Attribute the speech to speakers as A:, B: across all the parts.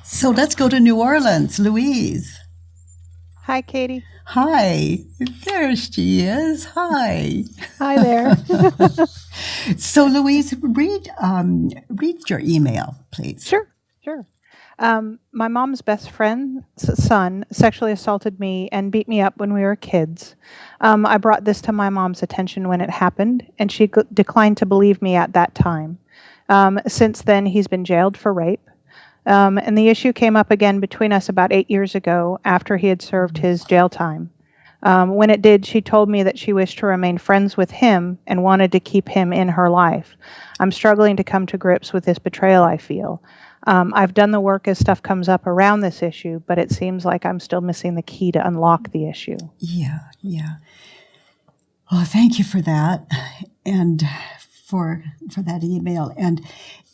A: So let's go to New Orleans. Louise.
B: Hi, Katie.
A: Hi. There she is. Hi.
B: Hi there.
A: So Louise, read your email, please.
B: Sure. My mom's best friend's son sexually assaulted me and beat me up when we were kids. I brought this to my mom's attention when it happened, and she declined to believe me at that time. Since then, he's been jailed for rape. And the issue came up again between us about 8 years ago after he had served his jail time. When it did, she told me that she wished to remain friends with him and wanted to keep him in her life. I'm struggling to come to grips with this betrayal I feel. I've done the work as stuff comes up around this issue, but it seems like I'm still missing the key to unlock the issue.
A: Yeah. Well, thank you for that, and for that email.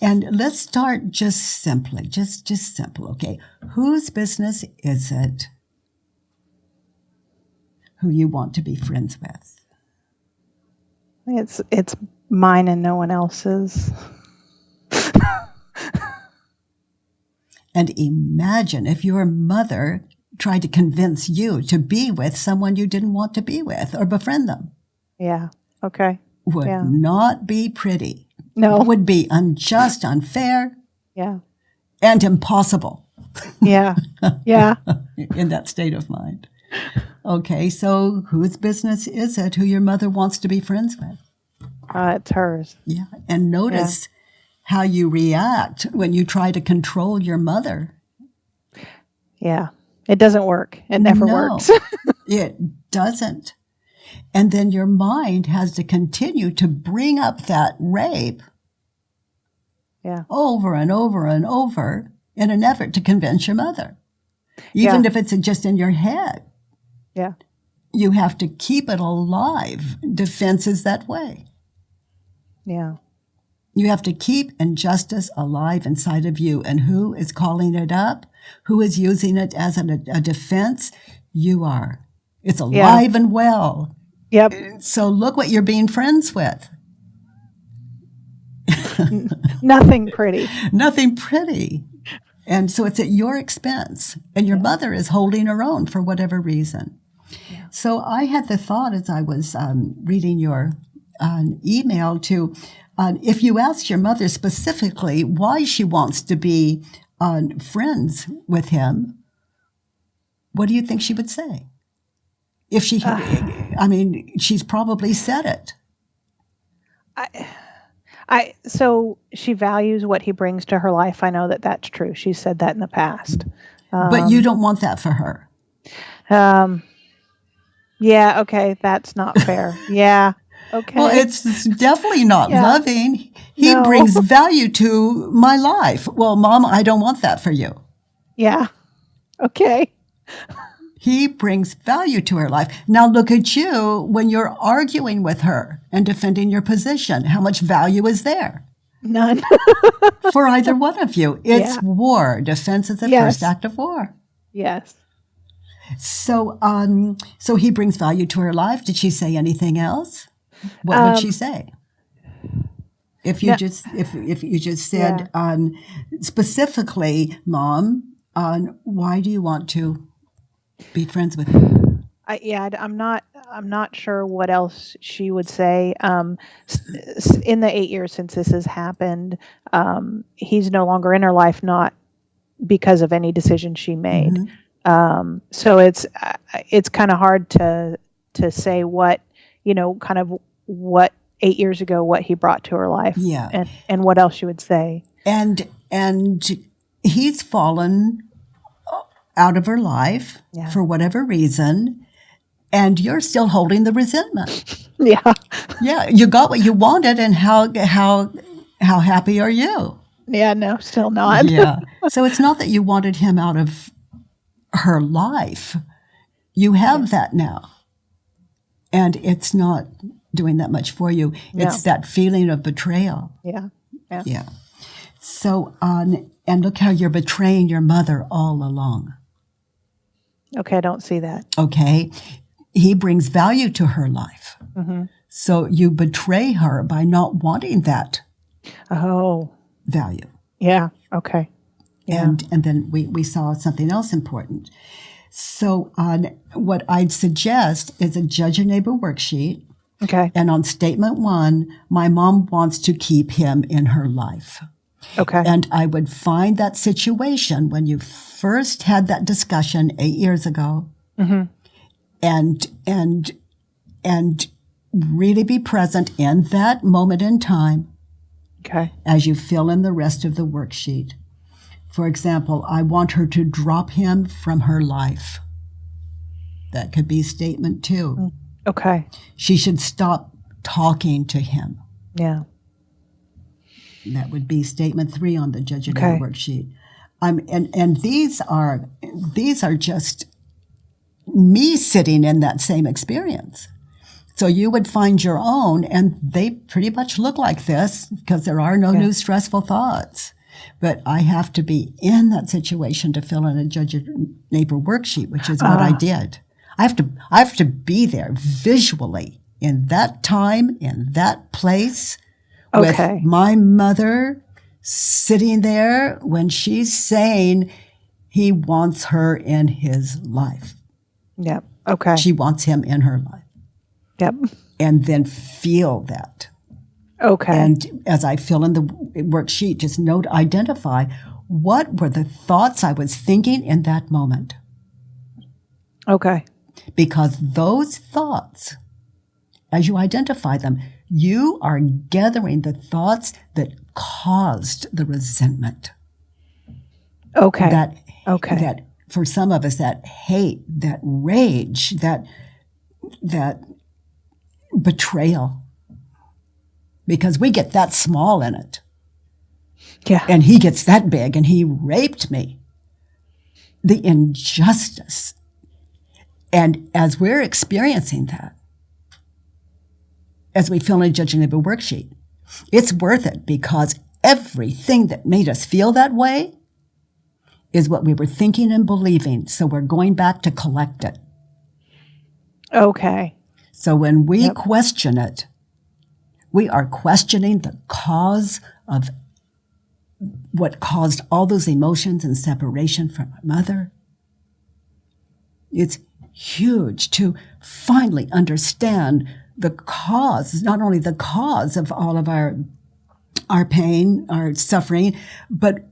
A: And let's start just simply, just simple, okay? Whose business is it who you want to be friends with?
B: It's mine and no one else's.
A: And imagine if your mother tried to convince you to be with someone you didn't want to be with or befriend them.
B: Yeah. Okay.
A: Would not be pretty.
B: No.
A: Would be unjust, unfair.
B: Yeah.
A: And impossible.
B: Yeah.
A: In that state of mind. Okay, so whose business is it who your mother wants to be friends with?
B: It's hers.
A: Yeah, and notice how you react when you try to control your mother.
B: Yeah, it doesn't work. It never works.
A: It doesn't. And then your mind has to continue to bring up that rape over and over and over in an effort to convince your mother. Even if it's just in your head.
B: Yeah.
A: You have to keep it alive. Defense is that way.
B: Yeah.
A: You have to keep injustice alive inside of you. And who is calling it up? Who is using it as a defense? You are. It's alive and well.
B: Yep.
A: So look what you're being friends with.
B: Nothing pretty.
A: Nothing pretty. And so it's at your expense. And your mother is holding her own for whatever reason. Yeah. So I had the thought as I was reading your email to, if you ask your mother specifically why she wants to be friends with him, what do you think she would say? If she, she's probably said it.
B: So she values what he brings to her life. I know that that's true. She said that in the past.
A: But you don't want that for her.
B: Yeah, okay, that's not fair. Yeah, okay.
A: Well, it's definitely not loving. He brings value to my life. Well, Mom, I don't want that for you.
B: Yeah, okay.
A: He brings value to her life. Now look at you when you're arguing with her and defending your position. How much value is there?
B: None.
A: For either one of you. It's war. Defense is the first act of war.
B: Yes.
A: So he brings value to her life. Did she say anything else? What would she say? If you just said specifically, Mom, why do you want to be friends with him?
B: I'm not sure what else she would say. In the 8 years since this has happened, he's no longer in her life, not because of any decision she made. Mm-hmm. So it's kind of hard to say what, kind of what 8 years ago, what he brought to her life, and what else she would say.
A: And he's fallen out of her life for whatever reason, and you're still holding the resentment. Yeah, you got what you wanted, and how happy are you?
B: Yeah, no, still not.
A: Yeah. So it's not that you wanted him out of her life. You have that now. And it's not doing that much for you. It's that feeling of betrayal.
B: Yeah.
A: So, and look how you're betraying your mother all along.
B: Okay, I don't see that.
A: Okay. He brings value to her life.
B: Mm-hmm.
A: So you betray her by not wanting that
B: value.
A: Yeah.
B: Okay. Yeah.
A: And then we saw something else important. So what I'd suggest is a judge your neighbor worksheet.
B: Okay.
A: And on statement 1, my mom wants to keep him in her life.
B: Okay.
A: And I would find that situation when you first had that discussion 8 years ago,
B: Mm-hmm.
A: and really be present in that moment in time
B: Okay.
A: as you fill in the rest of the worksheet. For example, I want her to drop him from her life. That could be statement 2.
B: Okay.
A: She should stop talking to him.
B: Yeah.
A: That would be statement 3 on the Judge Your
B: Okay.
A: Neighbor worksheet. And these are just me sitting in that same experience. So you would find your own, and they pretty much look like this because there are no new stressful thoughts. But I have to be in that situation to fill in a Judge Your Neighbor worksheet, which is what I did. I have to be there visually in that time, in that place, with my mother sitting there when she's saying he wants her in his life.
B: Yep. Okay.
A: She wants him in her life.
B: Yep.
A: And then feel that.
B: Okay.
A: And as I fill in the worksheet, just identify what were the thoughts I was thinking in that moment.
B: Okay.
A: Because those thoughts, as you identify them, you are gathering the thoughts that caused the resentment.
B: Okay.
A: That for some of us, that hate, that rage, that betrayal. Because we get that small in it.
B: Yeah.
A: And he gets that big, and he raped me. The injustice. And as we're experiencing that, as we fill in a Judge Your Neighbor worksheet, it's worth it because everything that made us feel that way is what we were thinking and believing. So we're going back to collect it.
B: Okay.
A: So when we question it, we are questioning the cause of what caused all those emotions and separation from my mother. It's huge to finally understand the cause, not only the cause of all of our pain, our suffering, but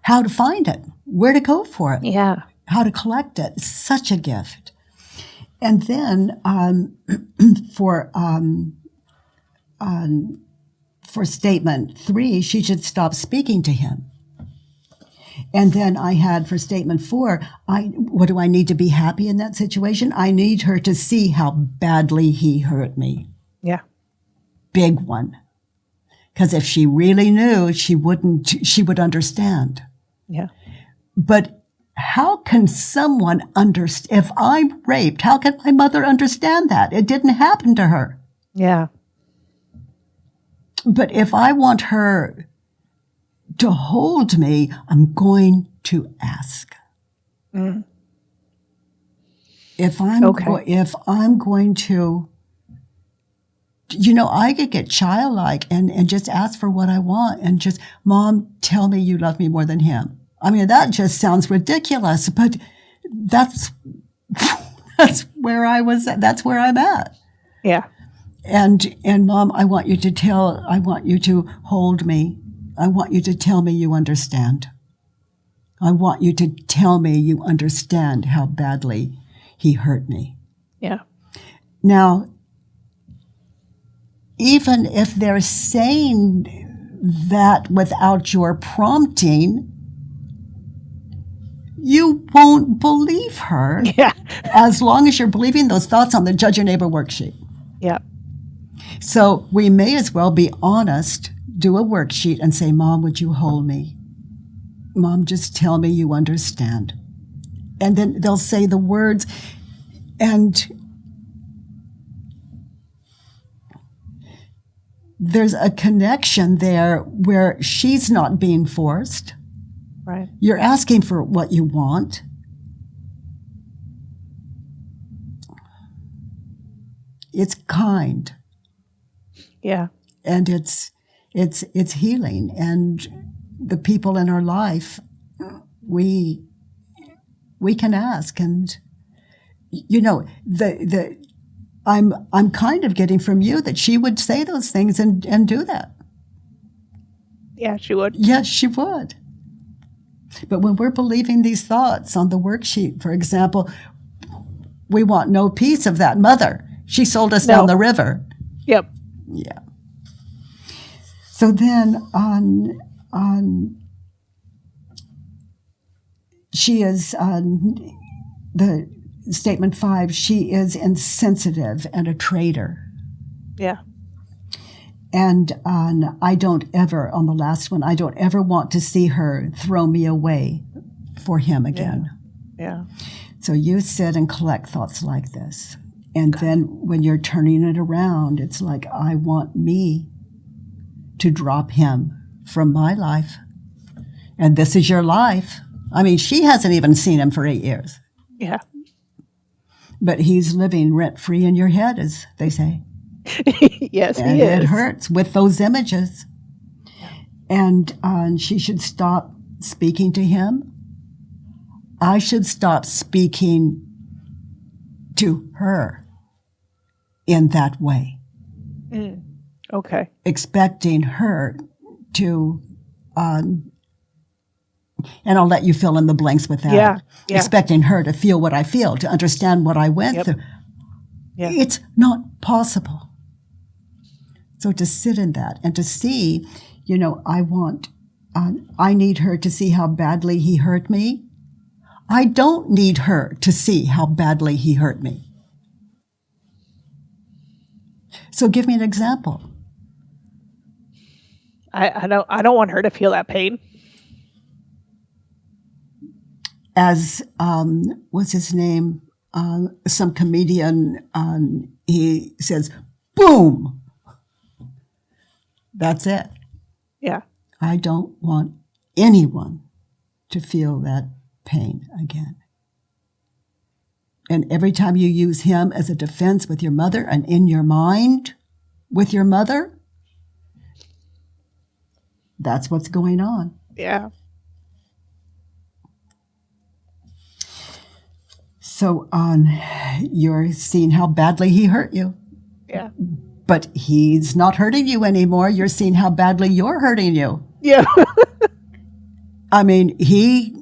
A: how to find it, where to go for it, how to collect it. It's such a gift. And then for statement 3, she should stop speaking to him. And then I had for statement 4, what do I need to be happy in that situation? I need her to see how badly he hurt me.
B: Yeah.
A: Big one. Because if she really knew, she would understand.
B: Yeah.
A: But how can someone understand? If I'm raped, how can my mother understand that? It didn't happen to her.
B: Yeah.
A: But if I want her to hold me, I'm going to ask.
B: Mm.
A: If I'm going to, I could get childlike and just ask for what I want and just, Mom, tell me you love me more than him. I mean, that just sounds ridiculous, but that's where I was. That's where I'm at.
B: Yeah.
A: And Mom, I want you to hold me. I want you to tell me you understand. I want you to tell me you understand how badly he hurt me.
B: Yeah.
A: Now, even if they're saying that without your prompting, you won't believe her.
B: Yeah.
A: As long as you're believing those thoughts on the Judge Your Neighbor worksheet.
B: Yeah.
A: So we may as well be honest, do a worksheet and say, Mom, would you hold me? Mom, just tell me you understand. And then they'll say the words, and there's a connection there where she's not being forced.
B: Right.
A: You're asking for what you want. It's kind.
B: Yeah.
A: And it's healing. And the people in our life we can ask. And I'm kind of getting from you that she would say those things and do that.
B: Yeah, she would.
A: Yes, she would. But when we're believing these thoughts on the worksheet, for example, we want no piece of that mother. She sold us down the river.
B: Yep.
A: Yeah. So then on she is the statement 5, she is insensitive and a traitor.
B: Yeah.
A: And I don't ever, on the last one, I don't ever want to see her throw me away for him again.
B: Yeah.
A: So you sit and collect thoughts like this. And then when you're turning it around, it's like, I want me to drop him from my life. And this is your life. I mean, she hasn't even seen him for 8 years.
B: Yeah.
A: But he's living rent-free in your head, as they say.
B: Yes,
A: and
B: he is.
A: It hurts with those images. And she should stop speaking to him. I should stop speaking to her in that way.
B: Okay.
A: Expecting her to, and I'll let you fill in the blanks with that.
B: Yeah.
A: Expecting her to feel what I feel, to understand what I went through.
B: Yeah.
A: It's not possible. So to sit in that and to see, I need her to see how badly he hurt me. I don't need her to see how badly he hurt me. So give me an example.
B: I don't want her to feel that pain.
A: As what's his name? Some comedian. He says, "Boom." That's it.
B: Yeah.
A: I don't want anyone to feel that pain again. And every time you use him as a defense with your mother and in your mind with your mother, that's what's going on.
B: Yeah.
A: So you're seeing how badly he hurt you.
B: Yeah.
A: But he's not hurting you anymore. You're seeing how badly you're hurting you.
B: Yeah.
A: I mean, he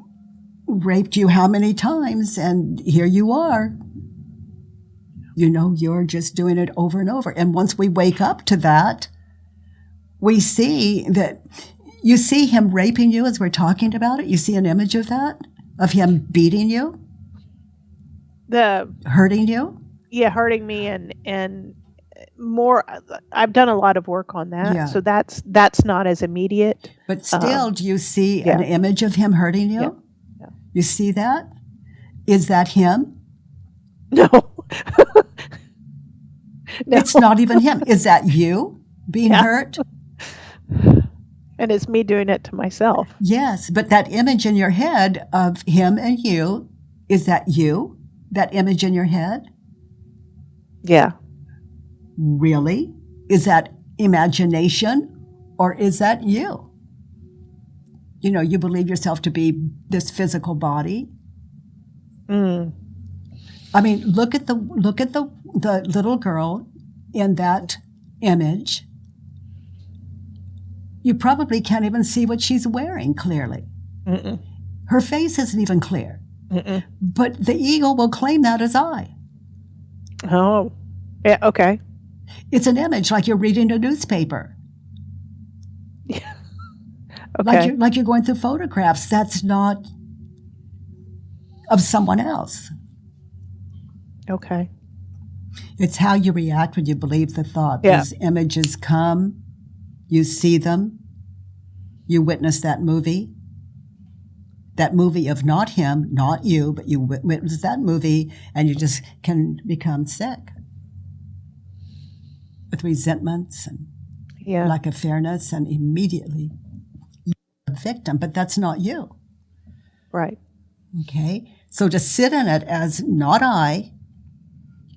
A: raped you how many times, and here you are. You're just doing it over and over. And once we wake up to that, we see that you see him raping you as we're talking about it. You see an image of that, of him beating you, hurting you.
B: Yeah, hurting me and more. I've done a lot of work on that,
A: Yeah.
B: so that's not as immediate.
A: But still, do you see an image of him hurting you?
B: Yeah.
A: You see that? Is that him?
B: No. No.
A: It's not even him. Is that you being hurt?
B: And it's me doing it to myself.
A: Yes, but that image in your head of him and you, is that you? That image in your head?
B: Yeah.
A: Really? Is that imagination or is that you? You believe yourself to be this physical body. I mean, look at the little girl in that image. You probably can't even see what she's wearing clearly.
B: Mm-mm.
A: Her face isn't even clear.
B: Mm-mm.
A: But the ego will claim that as I.
B: Oh, yeah. Okay.
A: It's an image like you're reading a newspaper.
B: Yeah. Okay.
A: Like you're going through photographs. That's not of someone else.
B: Okay.
A: It's how you react when you believe the thought.
B: Yeah.
A: These images come, you see them, you witness that movie of not him, not you, but you witness that movie, and you just can become sick with resentments and lack of fairness, and immediately you're a victim, but that's not you.
B: Right.
A: Okay? So to sit in it as not I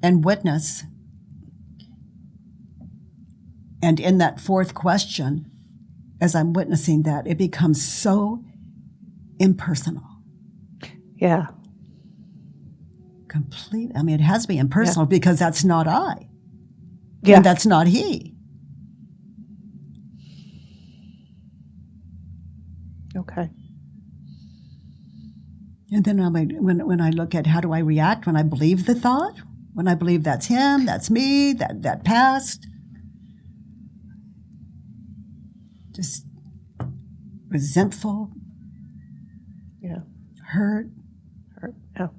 A: and witness, and in that fourth question, as I'm witnessing that, it becomes so impersonal.
B: Yeah.
A: Complete. I mean, it has to be impersonal because that's not I.
B: Yeah.
A: And that's not he.
B: Okay.
A: And then when I look at how do I react when I believe the thought, when I believe that's him, that's me, that past, just resentful, hurt.
B: Yeah.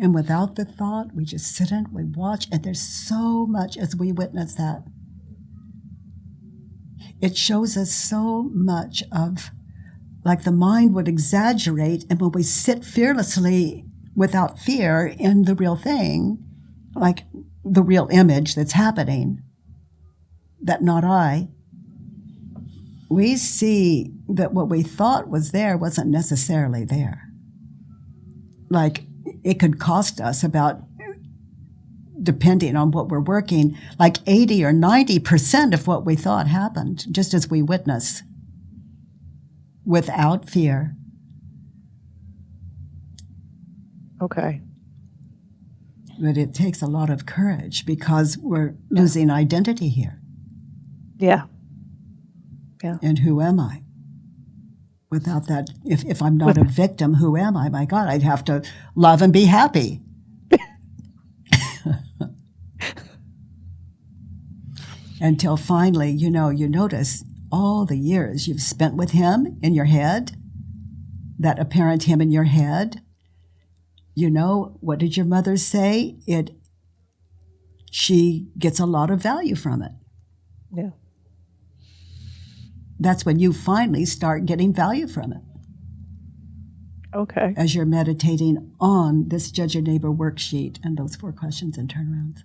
A: And without the thought, we just sit and we watch, and there's so much as we witness that. It shows us so much of, like the mind would exaggerate, and when we sit fearlessly without fear in the real thing, like the real image that's happening, that not I, we see that what we thought was there wasn't necessarily there. Like it could cost us about, depending on what we're working, like 80 or 90% of what we thought happened, just as we witness, without fear.
B: Okay.
A: But it takes a lot of courage because we're losing identity here.
B: Yeah. Yeah.
A: And who am I? Without that, if I'm not a victim, who am I? My God, I'd have to love and be happy. Until finally, you notice all the years you've spent with him in your head, that apparent him in your head. What did your mother say? She gets a lot of value from it.
B: Yeah.
A: That's when you finally start getting value from it.
B: Okay.
A: As you're meditating on this Judge Your Neighbor worksheet and those 4 questions and turnarounds.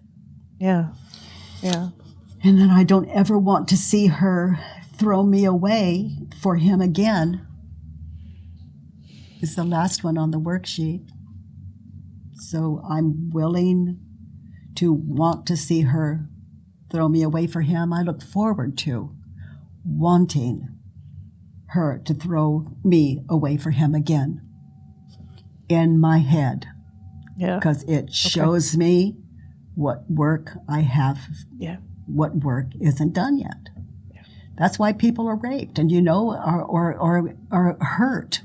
B: Yeah. Yeah.
A: And then I don't ever want to see her throw me away for him again. It's the last one on the worksheet. So I'm willing to want to see her throw me away for him. I look forward to wanting her to throw me away for him again in my head.
B: Yeah.
A: Because it shows me what work I have, what work isn't done yet. Yeah. That's why people are raped and, or hurt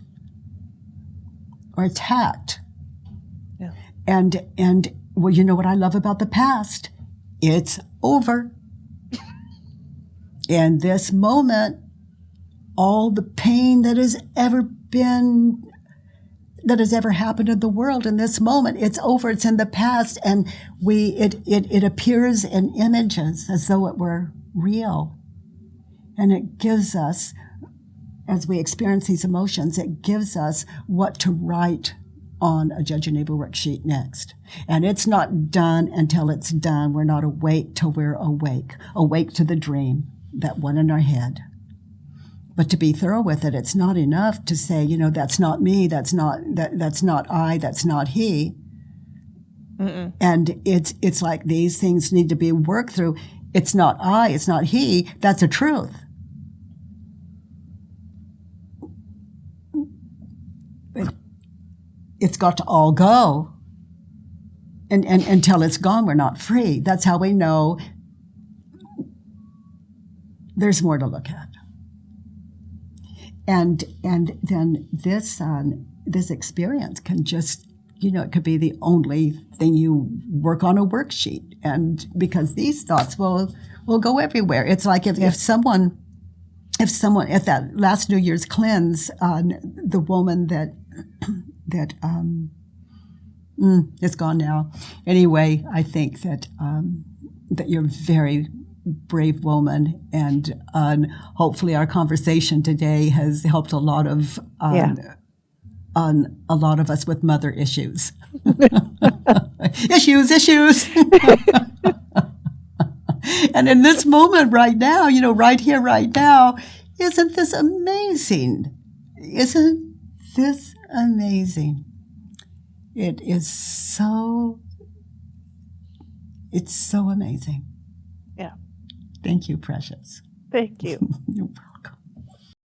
A: or attacked.
B: Yeah.
A: And well, you know what I love about the past? It's over. In this moment, all the pain that has ever happened in the world in this moment, it's over, it's in the past, and it appears in images as though it were real. And it gives us, as we experience these emotions, it gives us what to write on a Judge Your Neighbor worksheet next. And it's not done until it's done. We're not awake till we're awake to the dream, that one in our head. But to be thorough with it, it's not enough to say, that's not me, that's not I, that's not he. Mm-mm. And it's like these things need to be worked through. It's not I, it's not he, that's a truth. It's got to all go. And until it's gone, we're not free. That's how we know there's more to look at. And then this experience can just, it could be the only thing you work on a worksheet. And because these thoughts will go everywhere. It's like if someone at that last New Year's cleanse, the woman that it's gone now. Anyway, I think that you're a very brave woman, and hopefully our conversation today has helped a lot of us with mother issues. issues. And in this moment right now, right here, right now, isn't this amazing? Isn't this amazing? It's so amazing.
B: Yeah.
A: Thank you, precious.
B: Thank you.
A: No problem.